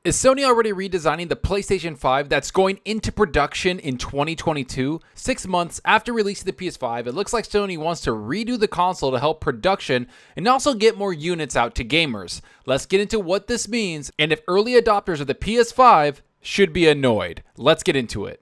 Is Sony already redesigning the PlayStation 5 that's going into production in 2022? 6 months after releasing the PS5, it looks like Sony wants to redo the console to help production and also get more units out to gamers. Let's get into what this means and if early adopters of the PS5 should be annoyed. Let's get into it.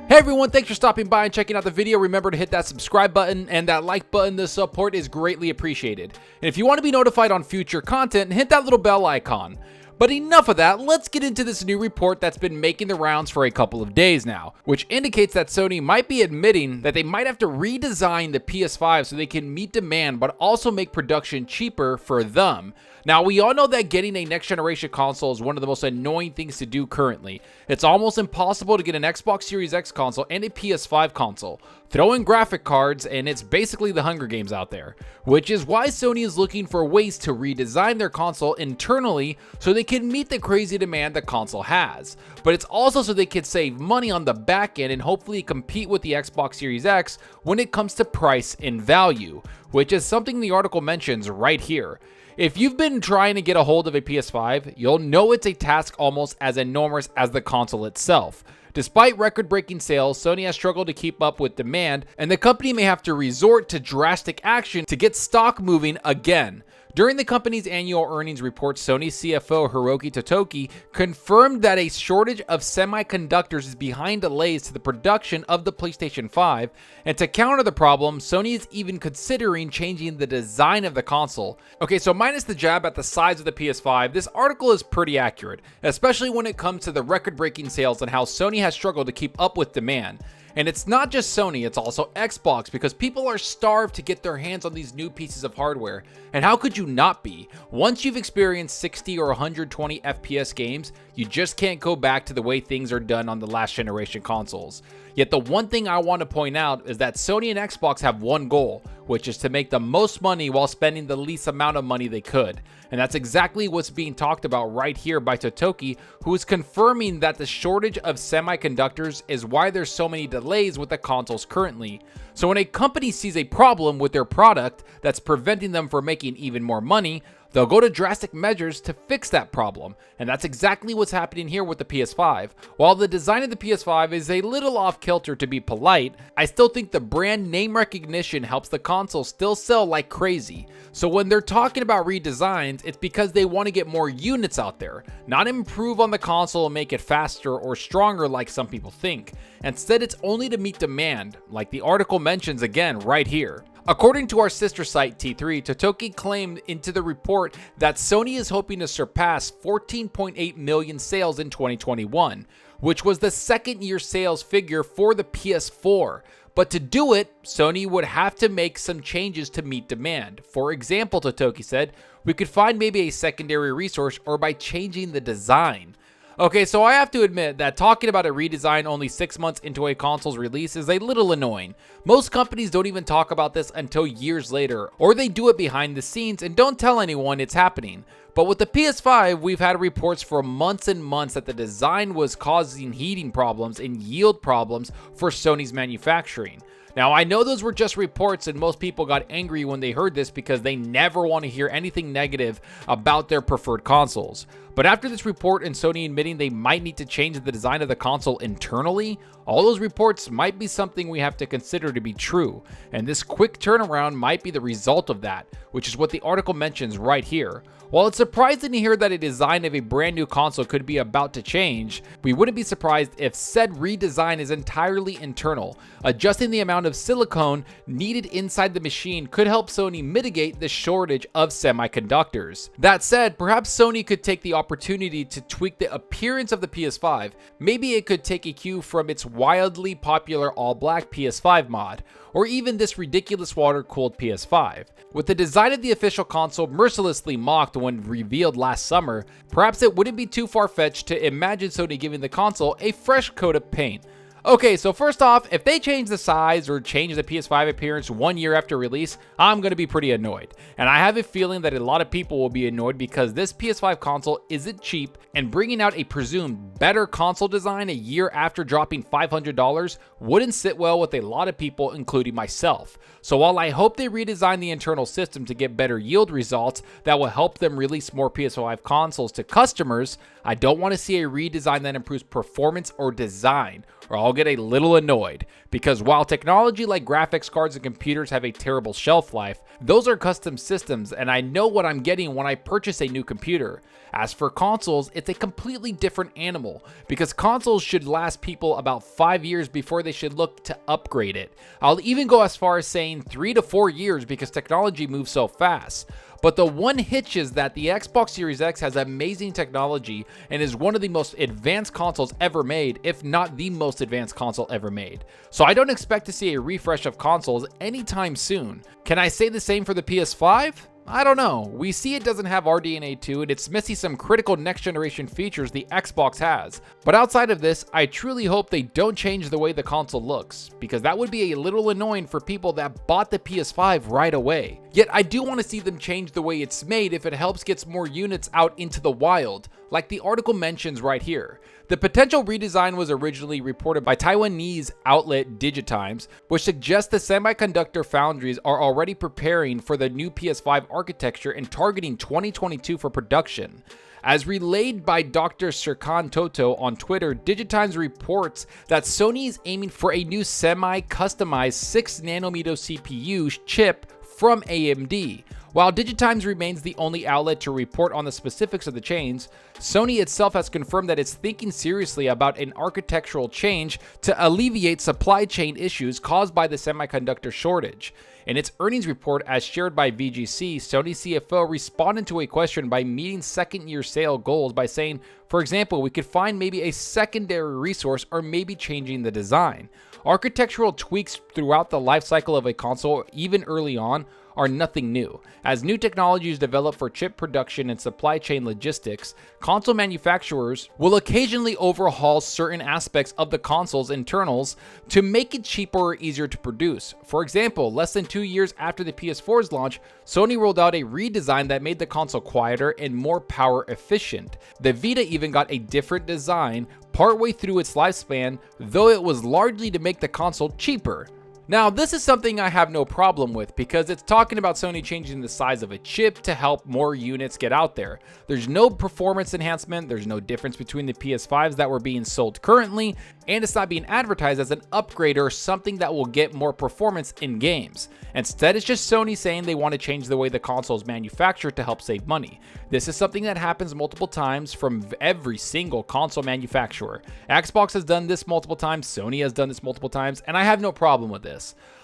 Hey everyone, thanks for stopping by and checking out the video. Remember to hit that subscribe button and that like button. The support is greatly appreciated. And if you want to be notified on future content, hit that little bell icon. But enough of that, let's get into this new report that's been making the rounds for a couple of days now, which indicates that Sony might be admitting that they might have to redesign the PS5 so they can meet demand but also make production cheaper for them. Now, we all know that getting a next generation console is one of the most annoying things to do currently. It's almost impossible to get an Xbox Series X console and a PS5 console. Throw in graphic cards and it's basically the Hunger Games out there, which is why Sony is looking for ways to redesign their console internally so they can meet the crazy demand the console has. But it's also so they can save money on the back end and hopefully compete with the Xbox Series X when it comes to price and value, which is something the article mentions right here. If you've been trying to get a hold of a PS5, you'll know it's a task almost as enormous as the console itself. Despite record-breaking sales, Sony has struggled to keep up with demand, and the company may have to resort to drastic action to get stock moving again. During the company's annual earnings report, Sony CFO Hiroki Totoki confirmed that a shortage of semiconductors is behind delays to the production of the PlayStation 5, and to counter the problem, Sony is even considering changing the design of the console. Okay, so minus the jab at the size of the PS5, this article is pretty accurate, especially when it comes to the record-breaking sales and how Sony has struggled to keep up with demand. And it's not just Sony, it's also Xbox, because people are starved to get their hands on these new pieces of hardware. And how could you not be? Once you've experienced 60 or 120 FPS games, you just can't go back to the way things are done on the last generation consoles. Yet the one thing I want to point out is that Sony and Xbox have one goal, which is to make the most money while spending the least amount of money they could. And that's exactly what's being talked about right here by Totoki, who is confirming that the shortage of semiconductors is why there's so many delays with the consoles currently. So when a company sees a problem with their product that's preventing them from making even more money, they'll go to drastic measures to fix that problem, and that's exactly what's happening here with the PS5. While the design of the PS5 is a little off kilter to be polite, I still think the brand name recognition helps the console still sell like crazy. So when they're talking about redesigns, it's because they want to get more units out there, not improve on the console and make it faster or stronger like some people think. Instead, it's only to meet demand, like the article mentions again right here. According to our sister site T3, Totoki claimed into the report that Sony is hoping to surpass 14.8 million sales in 2021, which was the second year sales figure for the PS4. But to do it, Sony would have to make some changes to meet demand. For example, Totoki said, we could find maybe a secondary resource or by changing the design. Okay, so I have to admit that talking about a redesign only 6 months into a console's release is a little annoying. Most companies don't even talk about this until years later, or they do it behind the scenes and don't tell anyone it's happening. But with the PS5, we've had reports for months and months that the design was causing heating problems and yield problems for Sony's manufacturing. Now, I know those were just reports and most people got angry when they heard this because they never want to hear anything negative about their preferred consoles. But after this report and Sony admitting they might need to change the design of the console internally, all those reports might be something we have to consider to be true. And this quick turnaround might be the result of that, which is what the article mentions right here. While it's surprising to hear that a design of a brand new console could be about to change, we wouldn't be surprised if said redesign is entirely internal. Adjusting the amount of silicone needed inside the machine could help Sony mitigate the shortage of semiconductors. That said, perhaps Sony could take the opportunity to tweak the appearance of the PS5. Maybe it could take a cue from its wildly popular all-black PS5 mod, or even this ridiculous water-cooled PS5. With the design of the official console mercilessly mocked when revealed last summer, perhaps it wouldn't be too far-fetched to imagine Sony giving the console a fresh coat of paint. Okay, so first off, if they change the size or change the PS5 appearance 1 year after release, I'm going to be pretty annoyed. And I have a feeling that a lot of people will be annoyed because this PS5 console isn't cheap, and bringing out a presumed better console design a year after dropping $500 wouldn't sit well with a lot of people, including myself. So while I hope they redesign the internal system to get better yield results that will help them release more PS5 consoles to customers, I don't want to see a redesign that improves performance or design, or I'll get a little annoyed. Because while technology like graphics cards and computers have a terrible shelf life, those are custom systems and I know what I'm getting when I purchase a new computer. As for consoles, it's a completely different animal, because consoles should last people about 5 years before they should look to upgrade it. I'll even go as far as saying 3 to 4 years because technology moves so fast. But the one hitch is that the Xbox Series X has amazing technology and is one of the most advanced consoles ever made, if not the most advanced console ever made. So I don't expect to see a refresh of consoles anytime soon. Can I say the same for the PS5? I don't know. We see it doesn't have RDNA 2 and it's missing some critical next generation features the Xbox has. But outside of this, I truly hope they don't change the way the console looks, because that would be a little annoying for people that bought the PS5 right away. Yet I do want to see them change the way it's made if it helps get more units out into the wild, like the article mentions right here. The potential redesign was originally reported by Taiwanese outlet Digitimes, which suggests the semiconductor foundries are already preparing for the new PS5 architecture and targeting 2022 for production. As relayed by Dr. Serkan Toto on Twitter, Digitimes reports that Sony is aiming for a new semi-customized 6nm CPU chip from AMD. While Digitimes remains the only outlet to report on the specifics of the change, Sony itself has confirmed that it's thinking seriously about an architectural change to alleviate supply chain issues caused by the semiconductor shortage. In its earnings report, as shared by VGC, Sony CFO responded to a question by meeting second-year sale goals by saying, for example, we could find maybe a secondary resource or maybe changing the design. Architectural tweaks throughout the life cycle of a console, even early on, are nothing new. As new technologies develop for chip production and supply chain logistics, console manufacturers will occasionally overhaul certain aspects of the console's internals to make it cheaper or easier to produce. For example, less than 2 years after the PS4's launch, Sony rolled out a redesign that made the console quieter and more power efficient. The Vita even got a different design partway through its lifespan, though it was largely to make the console cheaper. Now, this is something I have no problem with because it's talking about Sony changing the size of a chip to help more units get out there. There's no performance enhancement, there's no difference between the PS5s that were being sold currently, and it's not being advertised as an upgrade or something that will get more performance in games. Instead, it's just Sony saying they want to change the way the console is manufactured to help save money. This is something that happens multiple times from every single console manufacturer. Xbox has done this multiple times, Sony has done this multiple times, and I have no problem with this.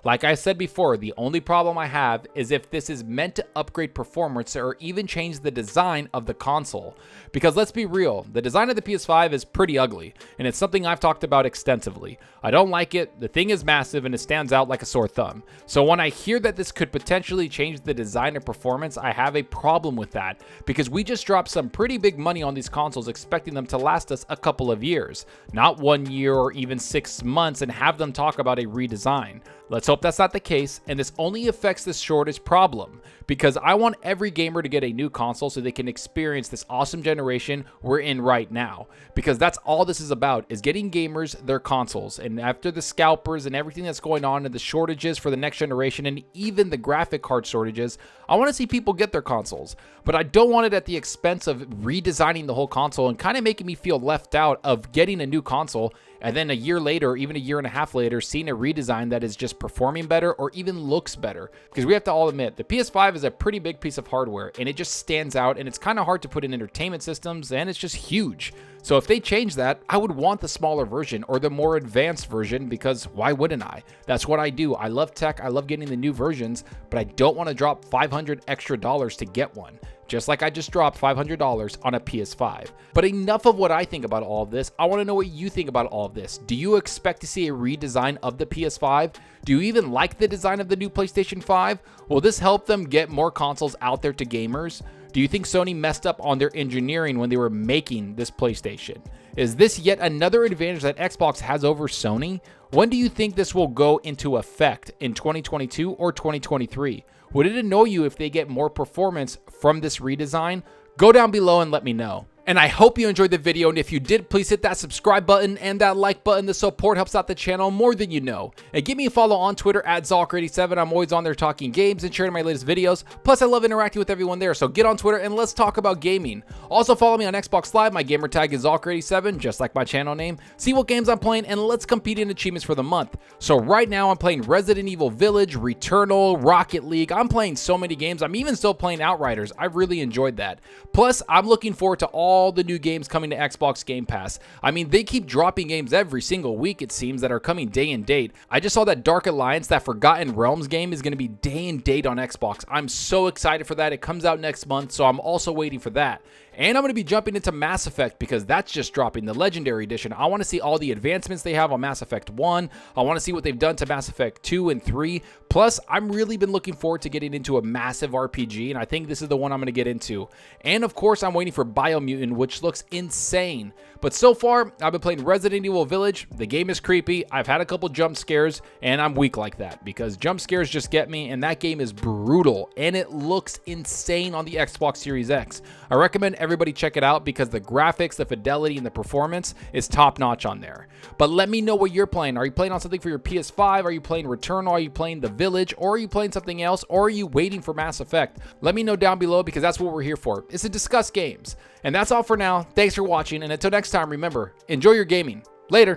Like I said before, the only problem I have is if this is meant to upgrade performance or even change the design of the console. Because let's be real, the design of the PS5 is pretty ugly, and it's something I've talked about extensively. I don't like it, the thing is massive, and it stands out like a sore thumb. So when I hear that this could potentially change the design and performance, I have a problem with that, because we just dropped some pretty big money on these consoles expecting them to last us a couple of years, not 1 year or even 6 months, and have them talk about a redesign. Let's hope that's not the case, and this only affects the shortage problem, because I want every gamer to get a new console so they can experience this awesome generation we're in right now, because that's all this is about, is getting gamers their consoles. And after the scalpers and everything that's going on and the shortages for the next generation and even the graphic card shortages, I want to see people get their consoles, but I don't want it at the expense of redesigning the whole console and kind of making me feel left out of getting a new console and then a year later, or even a year and a half later, seeing a redesign that is just performing better or even looks better. Because we have to all admit, the PS5 is a pretty big piece of hardware and it just stands out, and it's kind of hard to put in entertainment systems, and it's just huge. So if they change that, I would want the smaller version or the more advanced version, because why wouldn't I? That's what I do. I love tech, I love getting the new versions, but I don't want to drop $500 extra to get one. Just like I just dropped $500 on a PS5. But enough of what I think about all of this. I want to know what you think about all of this. Do you expect to see a redesign of the PS5? Do you even like the design of the new PlayStation 5? Will this help them get more consoles out there to gamers? Do you think Sony messed up on their engineering when they were making this PlayStation? Is this yet another advantage that Xbox has over Sony? When do you think this will go into effect, in 2022 or 2023? Would it annoy you if they get more performance from this redesign? Go down below and let me know. And I hope you enjoyed the video, and if you did, please hit that subscribe button and that like button. The support helps out the channel more than you know. And give me a follow on Twitter at Zalker87. I'm always on there talking games and sharing my latest videos. Plus, I love interacting with everyone there, so get on Twitter and let's talk about gaming. Also, follow me on Xbox Live. My gamertag is Zalker87, just like my channel name. See what games I'm playing, and let's compete in achievements for the month. So right now, I'm playing Resident Evil Village, Returnal, Rocket League. I'm playing so many games. I'm even still playing Outriders. I really enjoyed that. Plus, I'm looking forward to all the new games coming to Xbox Game Pass. I mean, they keep dropping games every single week, it seems, that are coming day and date. I just saw that Dark Alliance, that Forgotten Realms game, is going to be day and date on Xbox. I'm so excited for that. It comes out next month, so I'm also waiting for that. And I'm going to be jumping into Mass Effect because that's just dropping, the Legendary Edition. I want to see all the advancements they have on Mass Effect 1. I want to see what they've done to Mass Effect 2 and 3. Plus, I've really been looking forward to getting into a massive RPG, and I think this is the one I'm going to get into. And of course, I'm waiting for Biomutant, which looks insane. But so far, I've been playing Resident Evil Village. The game is creepy. I've had a couple jump scares, and I'm weak like that because jump scares just get me, and that game is brutal, and it looks insane on the Xbox Series X. I recommend everybody check it out because the graphics, the fidelity, and the performance is top-notch on there. But let me know what you're playing. Are you playing on something for your PS5? Are you playing Returnal? Are you playing The Village? Or are you playing something else? Or are you waiting for Mass Effect? Let me know down below because that's what we're here for, is to discuss games. And that's all for now. Thanks for watching, and until next time, remember, enjoy your gaming. Later.